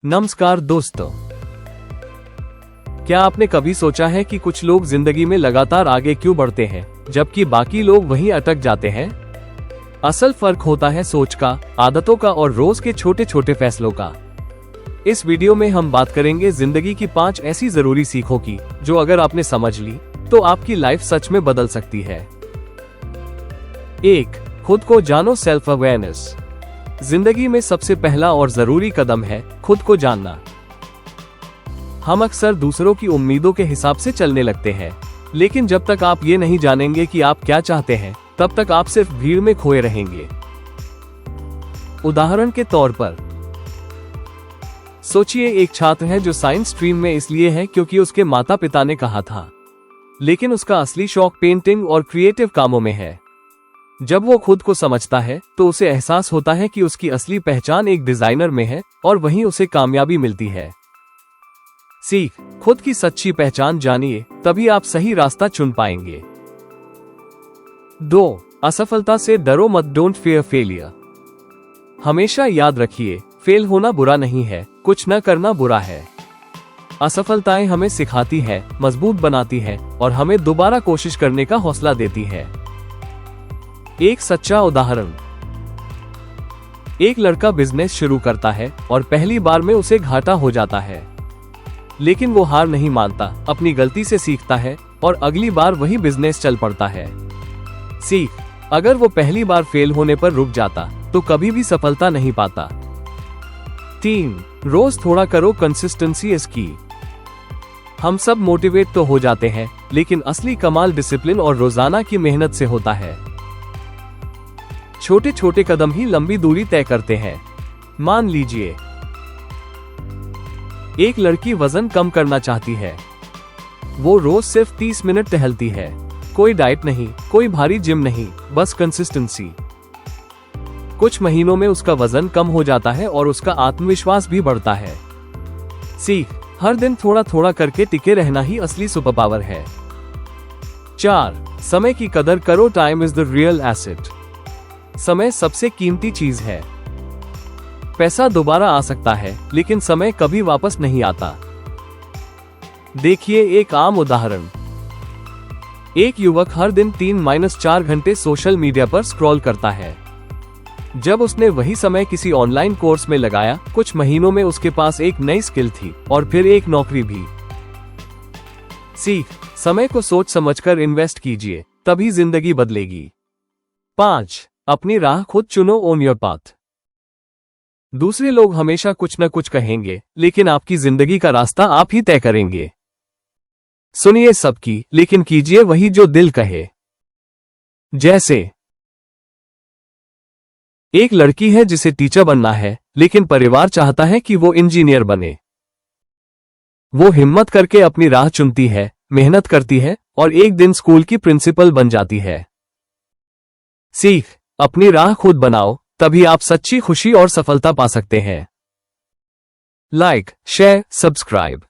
नमस्कार दोस्तों, क्या आपने कभी सोचा है कि कुछ लोग जिंदगी में लगातार आगे क्यों बढ़ते हैं जबकि बाकी लोग वहीं अटक जाते हैं? असल फर्क होता है सोच का, आदतों का और रोज के छोटे छोटे फैसलों का। इस वीडियो में हम बात करेंगे जिंदगी की 5 ऐसी जरूरी सीखों की जो अगर आपने समझ ली तो आपकी लाइफ सच में बदल सकती है। 1. खुद को जानो, सेल्फ अवेयरनेस। जिंदगी में सबसे पहला और जरूरी कदम है खुद को जानना। हम अक्सर दूसरों की उम्मीदों के हिसाब से चलने लगते हैं, लेकिन जब तक आप ये नहीं जानेंगे कि आप क्या चाहते हैं, तब तक आप सिर्फ भीड़ में खोए रहेंगे। उदाहरण के तौर पर सोचिए, एक छात्र है जो साइंस स्ट्रीम में इसलिए है क्योंकि उसके माता पिता ने कहा था, लेकिन उसका असली शौक पेंटिंग और क्रिएटिव कामों में है। जब वो खुद को समझता है तो उसे एहसास होता है कि उसकी असली पहचान एक डिजाइनर में है और वहीं उसे कामयाबी मिलती है। सीख, खुद की सच्ची पहचान जानिए, तभी आप सही रास्ता चुन पाएंगे। 2. असफलता से डरो मत, डोंट फियर फेलियर। हमेशा याद रखिए, फेल होना बुरा नहीं है, कुछ न करना बुरा है। असफलताएं हमें सिखाती है, मजबूत बनाती है और हमें दोबारा कोशिश करने का हौसला देती है। एक सच्चा उदाहरण, एक लड़का बिजनेस शुरू करता है और पहली बार में उसे घाटा हो जाता है, लेकिन वो हार नहीं मानता, अपनी गलती से सीखता है और अगली बार वही बिजनेस चल पड़ता है। सीख, अगर वो पहली बार फेल होने पर रुक जाता तो कभी भी सफलता नहीं पाता। 3. रोज थोड़ा करो, कंसिस्टेंसी इज की। हम सब मोटिवेट तो हो जाते हैं, लेकिन असली कमाल डिसिप्लिन और रोजाना की मेहनत से होता है। छोटे छोटे कदम ही लंबी दूरी तय करते हैं। मान लीजिए, एक लड़की वजन कम करना चाहती है। वो रोज सिर्फ 30 मिनट टहलती है। कोई डाइट नहीं, कोई भारी जिम नहीं, बस कंसिस्टेंसी। कुछ महीनों में उसका वजन कम हो जाता है और उसका आत्मविश्वास भी बढ़ता है। सीख, हर दिन थोड़ा थोड़ा करके टिके रहना ही असली सुपर पावर है। 4. समय की कदर करो, time is the real asset. समय सबसे कीमती चीज है। पैसा दोबारा आ सकता है, लेकिन समय कभी वापस नहीं आता। देखिए एक आम उदाहरण, एक युवक हर दिन 3-4 घंटे सोशल मीडिया पर स्क्रॉल करता है। जब उसने वही समय किसी ऑनलाइन कोर्स में लगाया, कुछ महीनों में उसके पास एक नई स्किल थी और फिर एक नौकरी भी। सीख, समय को सोच समझकर इन्वेस्ट कीजिए, तभी जिंदगी बदलेगी। 5. अपनी राह खुद चुनो, ओन योर पाथ। दूसरे लोग हमेशा कुछ न कुछ कहेंगे, लेकिन आपकी जिंदगी का रास्ता आप ही तय करेंगे। सुनिए सबकी, लेकिन कीजिए वही जो दिल कहे। जैसे एक लड़की है जिसे टीचर बनना है, लेकिन परिवार चाहता है कि वो इंजीनियर बने। वो हिम्मत करके अपनी राह चुनती है, मेहनत करती है और एक दिन स्कूल की प्रिंसिपल बन जाती है। सीख, अपनी राह खुद बनाओ, तभी आप सच्ची खुशी और सफलता पा सकते हैं। Like, share, subscribe.